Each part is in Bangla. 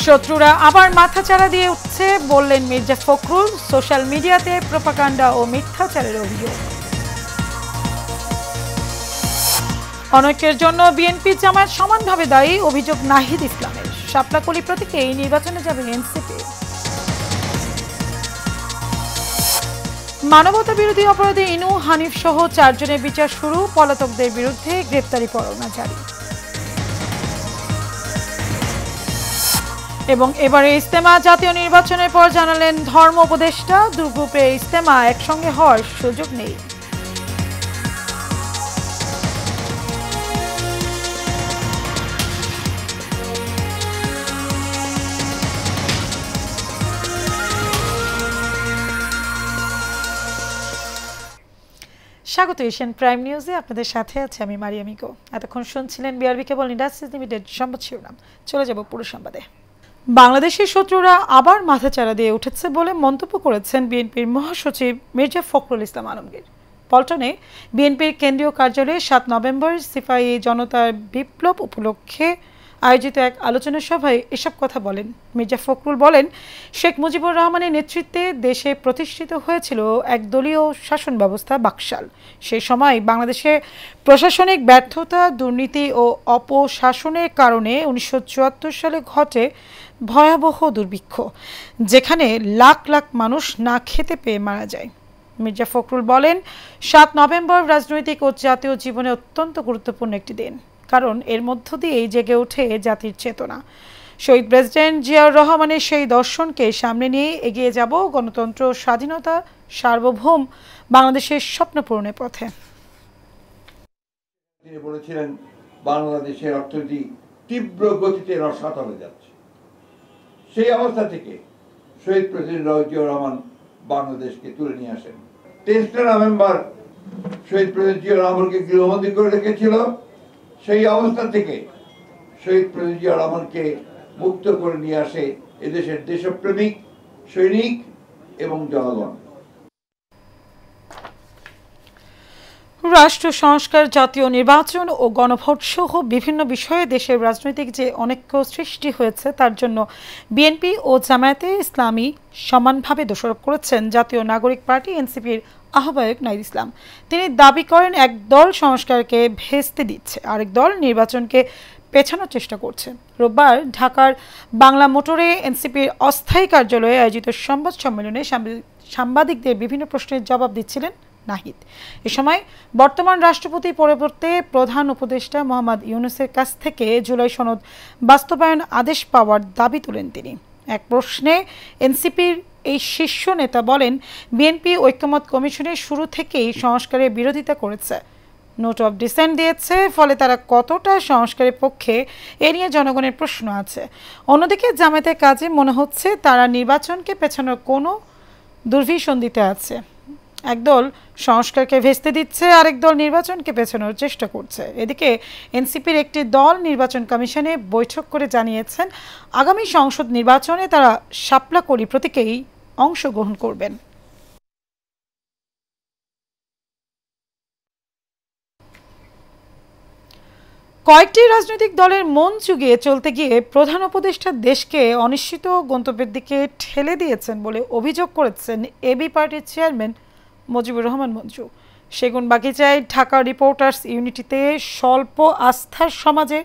শত্রুরা আবার মাথাচাড়া দিয়ে উঠছে বললেন মির্জা ফখরুল। সোশ্যাল মিডিয়াতে প্রোপাগান্ডা ও মিথ্যাচারের অভিযোগ। অনৈক্যের জন্য বিএনপি জামায়াত সমানভাবে দায়ী, অভিযোগ নাহিদ ইসলামের। শাপলাকলি প্রতীকেই নির্বাচনে যাবে এনসিপি। মানবতা বিরোধী অপরাধে ইনু হানিফ সহ 4 জনের বিচার শুরু, পলাতকদের বিরুদ্ধে গ্রেপ্তারি পরোয়ানা জারি। এবং এবারে ইজতেমা, জাতীয় নির্বাচনের পর জানালেন ধর্ম উপদেষ্টা, দুর্গ্রুপে ইজতেমা একসঙ্গে হওয়ার সুযোগ নেই। স্বাগত এশিয়ান প্রাইম নিউজে, আপনাদের সাথে আছে আমি মারিয়ামিকো। এতক্ষণ শুনছিলেন বিআরবি কেবল ইন্ডাস্ট্রিজ লিমিটেড সংবাদ শিরোনাম। চলে যাব পুরো সংবাদে। বাংলাদেশের শত্রুরা আবার মাথাচাড়া দিয়ে উঠেছে বলে মন্তব্য করেছেন বিএনপির মহাসচিব মির্জা ফখরুল ইসলাম আলমগীর। পল্টনে বিএনপির কেন্দ্রীয় কার্যালয়ে 7 নভেম্বর সিপাহী জনতার বিপ্লব উপলক্ষে আয়োজিত এক আলোচনা সভায় এসব কথা বলেন। মির্জা ফখরুল বলেন, শেখ মুজিবুর রহমানের নেতৃত্বে দেশে প্রতিষ্ঠিত হয়েছিল একদলীয় শাসন ব্যবস্থা বাকশাল। সেই সময় বাংলাদেশে প্রশাসনিক ব্যর্থতা, দুর্নীতি ও অপশাসনের কারণে 1974 সালে ঘটে ভয়াবহ দুর্ভিক্ষ, যেখানে লাখ লাখ মানুষ না খেতে পেয়ে মারা যায়। মির্জা ফখরুল বলেন, 7 নভেম্বর রাজনৈতিক ও জাতীয় জীবনে অত্যন্ত গুরুত্বপূর্ণ একটি দিন, কারণ এর মধ্য দিয়েই জেগে ওঠে জাতির চেতনা। শহীদ প্রেসিডেন্ট জিয়াউর রহমানের সেই দর্শনকে সামনে নিয়ে এগিয়ে যাব গণতন্ত্র, স্বাধীনতা, সার্বভৌম বাংলাদেশের স্বপ্ন পূরণের পথে। তিনি বলেছিলেন, বাংলাদেশের অর্থনীতি তীব্র গতিতে রসাতলে যাচ্ছে। সেই অবস্থা থেকে শহীদ প্রেসিডেন্ট জিয়াউর রহমান বাংলাদেশকে তুলে নিয়ে আসেন। 23 নভেম্বর শহীদ প্রেসিডেন্ট জিয়াউর রহমানকে গৃহবন্দী করে রেখেছিল। সেই অবস্থা থেকে শহীদ প্রেসিডেন্ট জিয়াউর রহমানকে মুক্ত করে নিয়ে আসে এদেশের দেশপ্রেমিক সৈনিক এবং জনগণ। রাষ্ট্র সংস্কার, জাতীয় নির্বাচন ও গণভোট সহ বিভিন্ন বিষয়ে দেশের রাজনৈতিক যে অনৈক্য সৃষ্টি হয়েছে তার জন্য বিএনপি ও জামায়াতে ইসলামী সমানভাবে দোষারোপ করেছেন জাতীয় নাগরিক পার্টি এনসিপির আহ্বায়ক নাহিদ ইসলাম। তিনি দাবি করেন, এক দল সংস্কারকে ভেস্তে দিচ্ছে, আরেক দল নির্বাচনকে পেছানোর চেষ্টা করছে। রোববার ঢাকার বাংলা মোটরে এনসিপির অস্থায়ী কার্যালয়ে আয়োজিত সংবাদ সম্মেলনে সাংবাদিকদের বিভিন্ন প্রশ্নের জবাব দিচ্ছিলেন নাহিদ। এ সময় বর্তমান রাষ্ট্রপতি পরিবর্তে প্রধান উপদেষ্টা মোহাম্মদ ইউনূসের কাছ থেকে জুলাই সনদ বাস্তবায়ন আদেশ পাওয়ার দাবি তোলেন তিনি। এক প্রশ্নে এনসিপির এই শীর্ষ নেতা বলেন, বিএনপি ঐক্যমত কমিশনের শুরু থেকেই সংস্কারের বিরোধিতা করেছে, নোট অফ ডিসেন্ট দিয়েছে, ফলে তারা কতটা সংস্কারের পক্ষে এ নিয়ে জনগণের প্রশ্ন আছে। অন্যদিকে জামায়াতের কাজে মনে হচ্ছে তারা নির্বাচনকে পেছানোর কোনো দুর্ভিসন্ধিতে আছে। একদল সংস্কারকে ভেস্তে দিচ্ছে, আরেক দল নির্বাচনকে পেছানোর চেষ্টা করছে। এদিকে এনসিপির একটি দল নির্বাচন কমিশনে বৈঠক করে জানিয়েছেন, আগামী সংসদ নির্বাচনে তারা শাপলাকলি প্রতীকেই অংশগ্রহণ করবেন। কয়েকটি রাজনৈতিক দলের মন চুগিয়ে চলতে গিয়ে প্রধান উপদেষ্টা দেশকে অনিশ্চিত গন্তব্যের দিকে ঠেলে দিয়েছেন বলে অভিযোগ করেছেন এবি পার্টির চেয়ারম্যান মুজিবুর রহমান মঞ্জু। সেগুনবাগিচায় ঢাকা রিপোর্টার্স ইউনিটিতে স্বল্প আস্থার সমাজে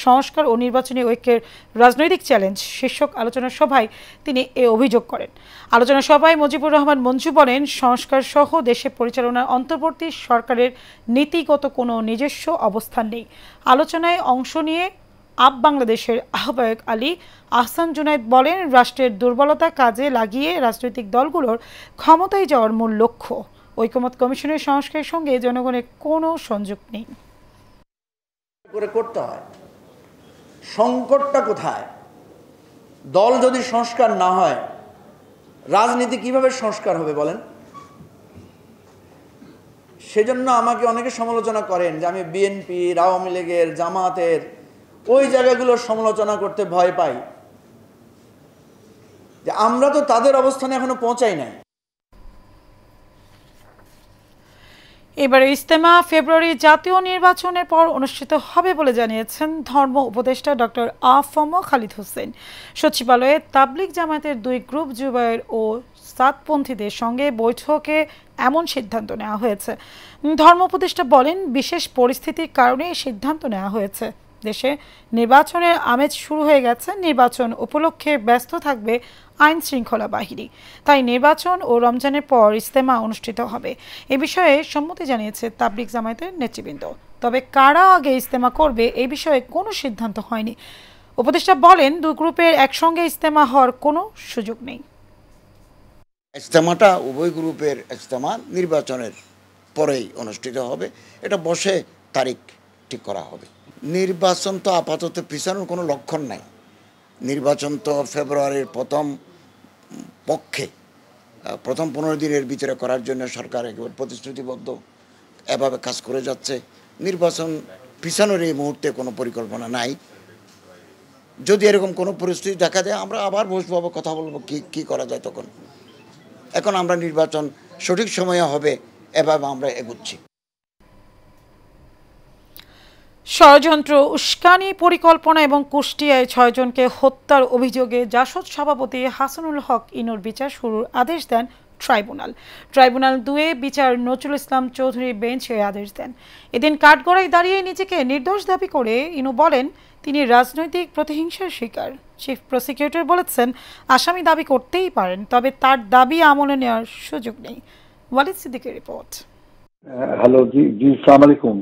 সংস্কার ও নির্বাচনী ঐক্যের রাজনৈতিক চ্যালেঞ্জ শীর্ষক আলোচনা সভায় তিনি এ অভিযোগ করেন। আলোচনা সভায় মুজিবুর রহমান মঞ্জু বলেন, সংস্কার সহ দেশে পরিচালনার অন্তর্বর্তী সরকারের নীতিগত কোনো নিজস্ব অবস্থান নেই। আলোচনায় অংশ নিয়ে আপ বাংলাদেশের আহ্বায়ক আলী আহসান জুনায়েদ বলেন, রাষ্ট্রের দুর্বলতা কাজে লাগিয়ে রাজনৈতিক দলগুলোর ক্ষমতায় যাওয়ার মূল লক্ষ্য। ঐকমত্য কমিশনের সংস্কারের সঙ্গে জনগণের কোনো সংযোগ নেই। করতে হয়, সংকটটা কোথায়? দল যদি সংস্কার না হয়, রাজনীতি কিভাবে সংস্কার হবে বলেন? সেজন্য আমাকে অনেকে সমালোচনা করেন যে আমি বিএনপি, আওয়ামী লীগের, জামাতের ওই জায়গাগুলোর সমালোচনা করতে ভয় পাই, যে আমরা তো তাদের অবস্থানে এখনো পৌঁছাই নাই। এবারে ইজতেমা ফেব্রুয়ারি জাতীয় নির্বাচনের পর অনুষ্ঠিত হবে বলে জানিয়েছেন ধর্ম উপদেষ্টা ডক্টর আ.ফ.ম. খালিদ হোসেন। সচিবালয়ে তাবলিগ জামায়াতের 2 গ্রুপ জুবায়ের ও সাতপন্থীদের সঙ্গে বৈঠকে এমন সিদ্ধান্ত নেওয়া হয়েছে। ধর্ম উপদেষ্টা বলেন, বিশেষ পরিস্থিতির কারণে এই সিদ্ধান্ত নেওয়া হয়েছে। দেশে নির্বাচনের আমেজ শুরু হয়ে গেছে, নির্বাচন উপলক্ষে ব্যস্ত থাকবে আইন শৃঙ্খলা বাহিনী, তাই নির্বাচন ও রমজানের পর ইজতেমা অনুষ্ঠিত হবে। এ বিষয়ে সম্মতি জানিয়েছে তাবলিগ জামায়াতের নেতৃবৃন্দ। তবে কারা আগে ইজতেমা করবে এই বিষয়ে কোনো সিদ্ধান্ত হয়নি। উপদেষ্টা বলেন, 2 গ্রুপের একসঙ্গে ইজতেমা হওয়ার কোনো সুযোগ নেই। ইজতেমাটা উভয় গ্রুপের ইজতেমা নির্বাচনের পরেই অনুষ্ঠিত হবে, এটা বসে তারিখ ঠিক করা হবে। নির্বাচন তো আপাতত পিছানোর কোনো লক্ষণ নাই। নির্বাচন তো ফেব্রুয়ারির প্রথম 15 দিনের ভিতরে করার জন্য সরকার একেবারে প্রতিশ্রুতিবদ্ধ, এভাবে কাজ করে যাচ্ছে। নির্বাচন পিছানোর এই মুহূর্তে কোনো পরিকল্পনা নাই। যদি এরকম কোনো পরিস্থিতি দেখা দেয় আমরা আবার বসবো, কথা বলবো কি করা যায় তখন। এখন আমরা নির্বাচন সঠিক সময়ে হবে এভাবে আমরা এগুচ্ছি। ষড়যন্ত্র, উস্কানি, পরিকল্পনা এবং কুষ্টিয়ায় 6 জনকে হত্যার অভিযোগে জাসদ সভাপতি হাসানুল হক ইনুর বিচার শুরুর আদেশ দেন ট্রাইব্যুনাল 2 বিচার নজরুল ইসলাম চৌধুরী বেঞ্চ এই আদেশ দেন। এদিন কাঠগড়ায় দাঁড়িয়ে নিজেকে নির্দোষ দাবি করে ইনু বলেন তিনি রাজনৈতিক প্রতিহিংসার শিকার। চিফ প্রসিকিউটর বলেছেন আসামি দাবি করতেই পারেন, তবে তার দাবি আমলে নেওয়ার সুযোগ নেই। ওয়ালিদ সিদ্দিকের রিপোর্ট। হ্যালো, জি আসসালামু আলাইকুম।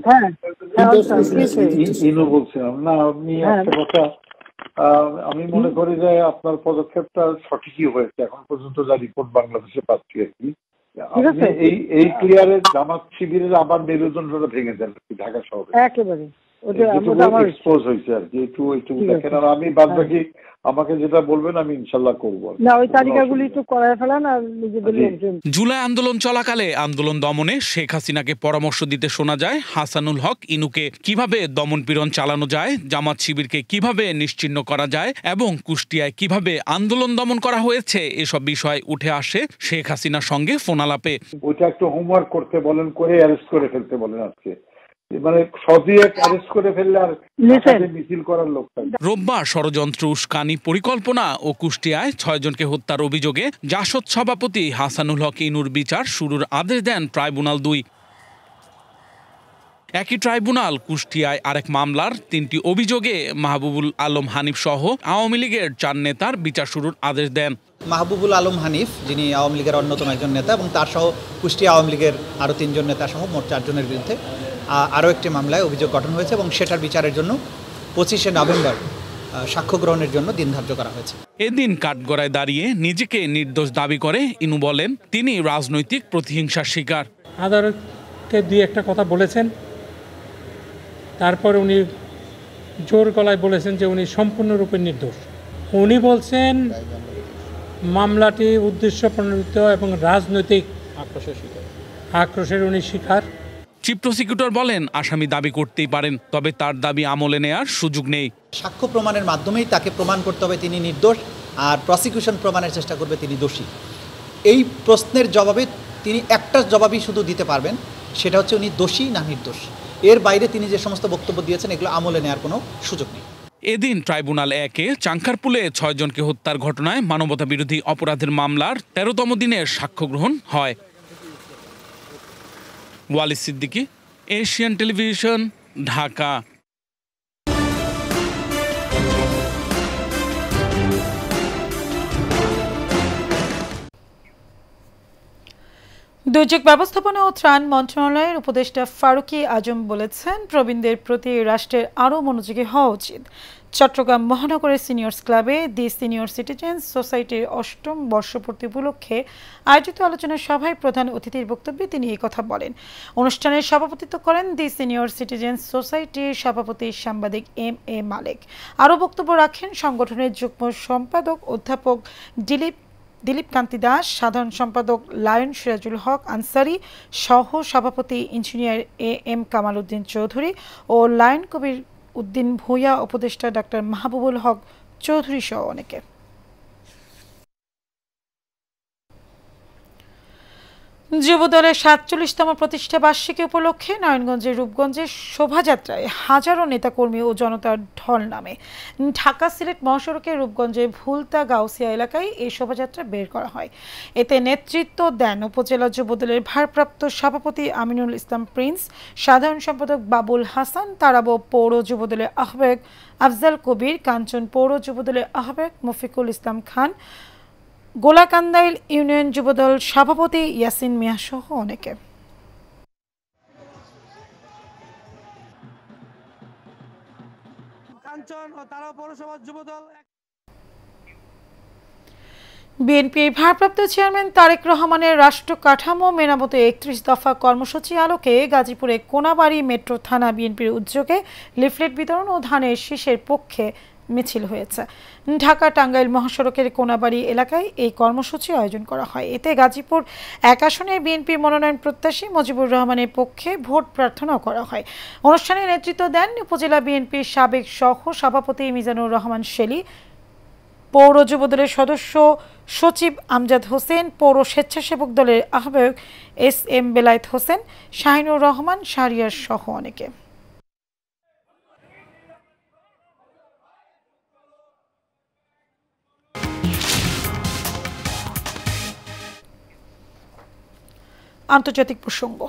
ইনু বলছিলাম। না, আপনি একটা কথা, আমি মনে করি যে আপনার পদক্ষেপটা সঠিকই হয়েছে। এখন পর্যন্ত যা রিপোর্ট বাংলাদেশে পাচ্ছি আর কি, আপনি এই ক্লিয়ারে জামাত শিবিরের আবার মেরুদণ্ডটা ভেঙে দেন ঢাকা শহরে একেবারে এক্সপোজ হয়েছে আর কি। একটু দেখেন, আর আমি বাদ বাকি আমাকে যেটা বলবেন আমি ইনশাল্লাহ করবো। না, ওই তালিকাগুলি একটু করায় ফেলান। আর জুলাই আন্দোলন চলাকালে আন্দোলন দমনে শেখ হাসিনাকে পরামর্শ দিতে শোনা যায় হাসানুল হক ইনুকে কিভাবে দমনপীড়ন চালানো যায়, জামাত শিবিরকে কিভাবে নিশ্চিহ্ন করা যায় এবং কুষ্টিয়ায় কিভাবে আন্দোলন দমন করা হয়েছে, এসব বিষয় উঠে আসে শেখ হাসিনার সঙ্গে ফোনালাপে। ওইটা একটু হোমওয়ার্ক করতে বলেন, করে অ্যারেস্ট করে ফেলতে বলেন। আজকে রোববার ষড়যন্ত্র, উস্কানি, পরিকল্পনা ও কুষ্টিয়ায় 6 জনকে হত্যার অভিযোগে জাসদ সভাপতি হাসানুল হক ইনুর বিচার শুরুর আদেশ দেন ট্রাইব্যুনাল 2। একই ট্রাইব্যুনাল কুষ্টিয়ায় আরেক মামলার 3টি অভিযোগে মাহবুবুল আলম হানিফ সহ আওয়ামী লীগের 4 নেতার বিচার শুরুর আদেশ দেন। মাহবুবুল আলম হানিফ, যিনি আওয়ামী লীগের অন্যতম একজন নেতা, এবং তার সহ কুষ্টিয়া আওয়ামী লীগের আরও 3 জন নেতা সহ মোট 4 জনের বিরুদ্ধে আরও একটি মামলায় অভিযোগ গঠন হয়েছে এবং সেটার বিচারের জন্য 25শে নভেম্বর সাক্ষ্য গ্রহণের জন্য দিন ধার্য করা হয়েছে। এদিন কাঠগড়ায় দাঁড়িয়ে নিজেকে নির্দোষ দাবি করে ইনু বলেন তিনি রাজনৈতিক প্রতিহিংসার শিকার। আদালতকে 2-1টা কথা বলেছেন, তারপর উনি জোর গলায় বলেছেন যে উনি সম্পূর্ণরূপে নির্দোষ। উনি বলছেন মামলাটি উদ্দেশ্য প্রণোদিত এবং রাজনৈতিক আক্রোশের উনি শিকার। চিফ প্রসিকিউটর বলেন আসামি দাবি করতেই পারেন, তবে তার দাবি আমলে নেয়ার সুযোগ নেই। সাক্ষ্য প্রমাণের মাধ্যমেই তাকে প্রমাণ করতে হবে তিনি নির্দোষ, আর প্রসিকিউশন প্রমাণের চেষ্টা করবে তিনি দোষী। এই প্রশ্নের জবাবে তিনি একটা জবাবই শুধু দিতে পারবেন, সেটা হচ্ছে উনি দোষী না নির্দোষ। এর বাইরে তিনি যে সমস্ত বক্তব্য দিয়েছেন এগুলো আমলে নেওয়ার কোনো সুযোগ নেই। এদিন ট্রাইব্যুনাল 1-এ চাঙ্কারপুলে 6 জনকে হত্যার ঘটনায় মানবতা বিরোধী অপরাধের মামলার 13তম দিনের সাক্ষ্য গ্রহণ হয়। Walid Siddiqui, Asian television, Dhaka. দুর্যোগ ব্যবস্থাপনা ও ত্রাণ মন্ত্রণালয়ের উপদেষ্টা ফারুকি আজম বলেছেন প্রবীণদের প্রতি রাষ্ট্রের আরও মনোযোগী হওয়া উচিত। চট্টগ্রাম মহানগরের সিনিয়র্স ক্লাবে দি সিনিয়র সিটিজেন্স সোসাইটির 8ম বর্ষপূর্তি উপলক্ষে আয়োজিত আলোচনা সভায় প্রধান অতিথির বক্তব্যে তিনি এই কথা বলেন। অনুষ্ঠানের সভাপতিত্ব করেন দি সিনিয়র সিটিজেন্স সোসাইটির সভাপতি সাংবাদিক M.A. মালেক। আরও বক্তব্য রাখেন সংগঠনের যুগ্ম সম্পাদক অধ্যাপক দিলীপ কান্তি দাস, সাধারণ সম্পাদক লায়ন সিরাজুল হক আনসারি, সহ সভাপতি ইঞ্জিনিয়ার A.M. কামাল উদ্দিন চৌধুরী ও লায়ন কবির উদ্দিন ভূঁইয়া, উপদেষ্টা ডাক্তার মাহবুবুল হক চৌধুরী সহ অনেকে। যুবদলের ৪৭তম প্রতিষ্ঠা বার্ষিকী উপলক্ষে নারায়ণগঞ্জের রূপগঞ্জে শোভাযাত্রায় হাজারো নেতাকর্মী ও জনতার ঢল নামে। ঢাকা সিলেট মহাসড়কের রূপগঞ্জের ভুলতা গাউসিয়া এলাকায় এই শোভাযাত্রা বের করা হয়। এতে নেতৃত্ব দেন উপজেলা যুবদলের ভারপ্রাপ্ত সভাপতি আমিনুল ইসলাম প্রিন্স, সাধারণ সম্পাদক বাবুল হাসান, তারাবো পৌর যুবদলের আহ্বায়ক আফজাল কবির, কাঞ্চন পৌর যুবদলের আহ্বায়ক মফিকুল ইসলাম খান, গোলাকান্দাইল ইউনিয়ন যুবদল সভাপতি ইয়াসিন মিয়া সহ অনেকে। বিএনপির ভারপ্রাপ্ত চেয়ারম্যান তারেক রহমানের রাষ্ট্র কাঠামো মেরামতে ৩১ দফা কর্মসূচি আলোকে গাজীপুরে কোনাবাড়ী মেট্রো থানা বিএনপির উদ্যোগে লিফলেট বিতরণ ও ধানের শীষের পক্ষে মিছিল হয়েছে। ঢাকা টাঙ্গাইল মহাসড়কের কোনাবাড়ী এলাকায় এই কর্মসূচি আয়োজন করা হয়। এতে গাজীপুর ১ আসনে বিএনপির মনোনয়ন প্রত্যাশী মুজিবুর রহমানের পক্ষে ভোট প্রার্থনাও করা হয়। অনুষ্ঠানে নেতৃত্ব দেন উপজেলা বিএনপির সাবেক সহ সভাপতি মিজানুর রহমান শেলী, পৌর যুবদলের সদস্য সচিব আমজাদ হোসেন, পৌর স্বেচ্ছাসেবক দলের আহ্বায়ক SM বেলায়েত হোসেন, শাহিনুর রহমান, শাহরিয়ার সহ অনেকে। আন্তর্জাতিক প্রসঙ্গ।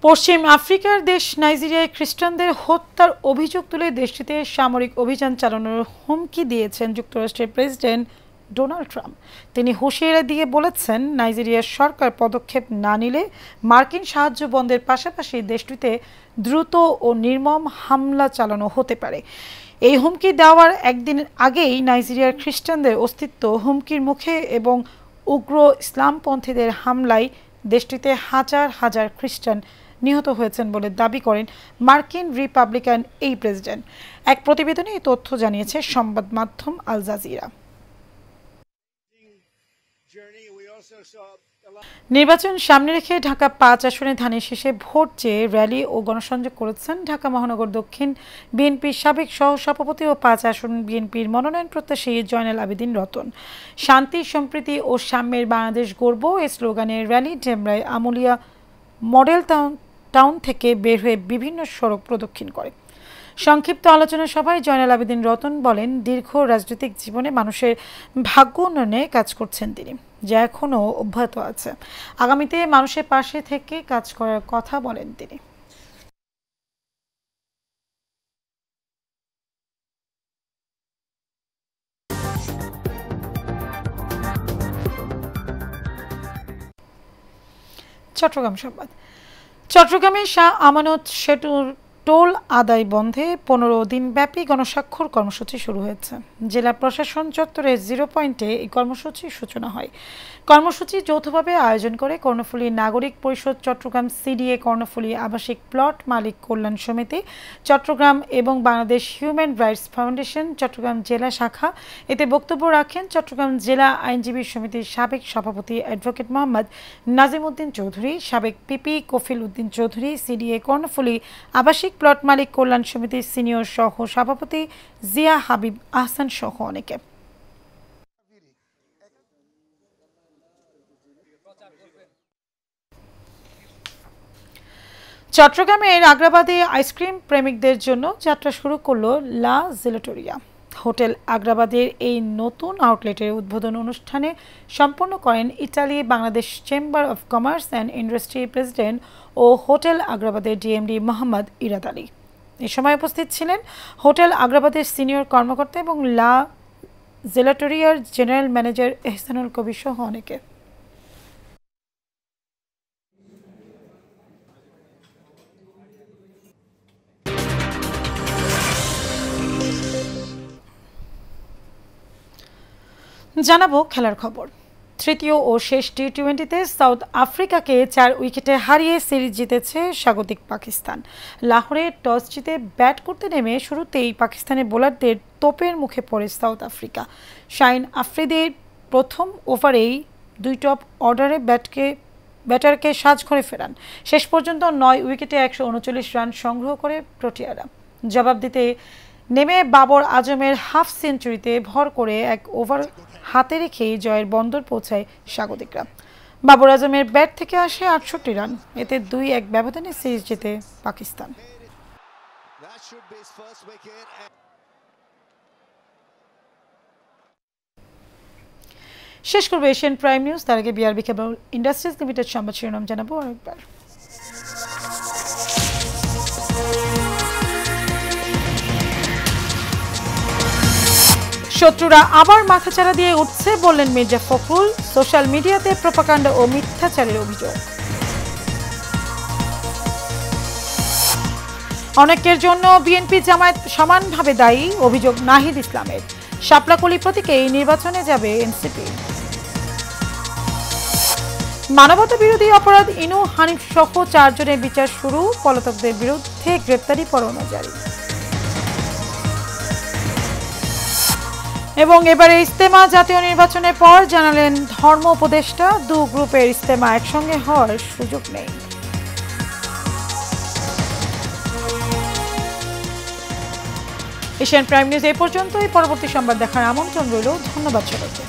পশ্চিম আফ্রিকার দেশ নাইজেরিয়ায় খ্রিস্টানদের হত্যার অভিযোগ তুলে দেশটিতে সামরিক অভিযান চালানোর হুমকি দিয়েছেন যুক্তরাষ্ট্রের প্রেসিডেন্ট ডোনাল্ড ট্রাম্প। তিনি হুঁশিয়ারি দিয়ে বলেছেন, নাইজেরিয়ার সরকার পদক্ষেপ না নিলে মার্কিন সাহায্য বন্ধের পাশাপাশি দেশটিতে দ্রুত ও নির্মম হামলা চালানো হতে পারে। এই হুমকি দেওয়ার একদিন আগেই নাইজেরিয়ার খ্রিস্টানদের অস্তিত্ব হুমকির মুখে এবং উগ্র ইসলামপন্থীদের হামলায় দেশটিতে হাজার হাজার খ্রিস্টান নিহত হয়েছেন বলে দাবি করেন মার্কিন রিপাবলিকান এই প্রেসিডেন্ট। এক প্রতিবেদনে এই তথ্য জানিয়েছে সংবাদ মাধ্যম আল জাজিরা। নির্বাচন সামনে রেখে ঢাকা ৫ আসনে ধানের শীষে ভোট চেয়ে র্যালি ও গণসংযোগ করেছেন ঢাকা মহানগর দক্ষিণ বিএনপির সাবেক সহসভাপতি ও ৫ আসন বিএনপির মনোনয়ন প্রত্যাশী জয়নাল আবেদীন রতন। শান্তি, সম্প্রীতি ও সাম্যের বাংলাদেশ গড়ব এই স্লোগানের র্যালি ডেমরায় আমুলিয়া মডেল টাউন থেকে বের হয়ে বিভিন্ন সড়ক প্রদক্ষিণ করে। সংক্ষিপ্ত আলোচনা সভায় জয়নাল আবেদীন রতন বলেন, দীর্ঘ রাজনৈতিক জীবনে মানুষের ভাগ্য উন্নয়নে কাজ করছেন তিনি, যা এখনও অব্যাহত আছে। আগামীতে মানুষের পাশে থেকে কাজ করার কথা বলেন তিনি। চট্টগ্রাম সংবাদ। চট্টগ্রামে শাহ আমানত সেতুর টোল আদায় বন্ধে ১৫ দিনব্যাপী গণস্বাক্ষর কর্মসূচি শুরু হয়েছে। জেলা প্রশাসন চত্বরের 0 পয়েন্টে এই কর্মসূচির সূচনা হয়। কর্মসূচি যৌথভাবে আয়োজন করে কর্ণফুলী নাগরিক পরিষদ, চট্টগ্রাম CDA, কর্ণফুলী আবাসিক প্লট মালিক কল্যাণ সমিতি, চট্টগ্রাম এবং Bangladesh human rights foundation Chattogram জেলা শাখা। এতে বক্তব্য রাখেন চট্টগ্রাম জেলা আইনজীবী সমিতির সাবেক সভাপতি অ্যাডভোকেট মোহাম্মদ নাজিম উদ্দিন চৌধুরী, সাবেক PP কফিল উদ্দিন চৌধুরী, CDA কর্ণফুলী আবাসিক প্লট মালিক কল্যাণ সমিতির সিনিয়র সহ সভাপতি জিয়া হাবিব আহসান সহ অনেকে। চট্টগ্রামের আগ্রাবাদে আইসক্রিম প্রেমিকদের জন্য যাত্রা শুরু করলো লা জেলাটোরিয়া। হোটেল আগ্রাবাদের এই নতুন আউটলেটের উদ্বোধন অনুষ্ঠানে সম্পন্ন করেন Italy Bangladesh chamber of commerce and industry president ও হোটেল আগ্রাবাদের DMD মোহাম্মদ ইরাদ আলী। এ সময় উপস্থিত ছিলেন হোটেল আগ্রাবাদের সিনিয়র কর্মকর্তা এবং লা জেলাটোরিয়ার জেনারেল ম্যানেজার এহসানুল কবির সহ অনেকে। জানাবো খেলার খবর। তৃতীয় ও শেষ T20-তে সাউথ আফ্রিকাকে 4 উইকেটে হারিয়ে সিরিজ জিতেছে স্বাগতিক পাকিস্তান। লাহোরে টস জিতে ব্যাট করতে নেমে শুরুতেই পাকিস্তানের বোলারদের তোপের মুখে পড়ে সাউথ আফ্রিকা। শাহিন আফ্রিদির প্রথম ওভারেই 2 টপ অর্ডারে ব্যাটারকে সাজঘরে ফেরান। শেষ পর্যন্ত 9 উইকেটে 139 রান সংগ্রহ করে প্রোটিয়ারা। জবাব দিতে নেমে বাবর আজমের হাফ সেঞ্চুরিতে ভর করে 1 ওভার হাতে রেখেই জয়ের বন্দর পৌঁছায় স্বাগতিকরা। বাবর আজমের ব্যাট থেকে আসে ৬৮ রান, এতে ২-১ ব্যবধানে সিরিজ জেতে পাকিস্তান। শেষ করবো এশিয়ান প্রাইম নিউজ, তার আগে বিআরবি কেবল ইন্ডাস্ট্রিজ লিমিটেড সংবাদ শিরোনাম জানাবো আরেকবার। শত্রুরা আবার মাথাচাড়া দিয়ে উঠছে বললেন মির্জা ফখরুল, সোশ্যাল মিডিয়াতে প্রোপাগান্ডা ও মিথ্যাচারের অভিযোগ। অনেকের জন্য বিএনপি জামায়াত সমানভাবে দায়ী, অভিযোগ নাহিদ ইসলামের। শাপলাকলি প্রতীকেই নির্বাচনে যাবে এনসিপি। মানবতা বিরোধী অপরাধ ইনু হানিফ সহ ৪ জনের বিচার শুরু, পলাতকদের বিরুদ্ধে গ্রেপ্তারি পরোয়ানা জারি। এবং এবারে ইজতেমা, জাতীয় নির্বাচনের পর জানালেন ধর্ম উপদেষ্টা, ২ গ্রুপের ইজতেমা একসঙ্গে হওয়ার সুযোগ নেই। এশিয়ান প্রাইম নিউজ এই পর্যন্তই, পরবর্তী সংবাদ দেখার আমন্ত্রণ রইল। ধন্যবাদ সবাইকে।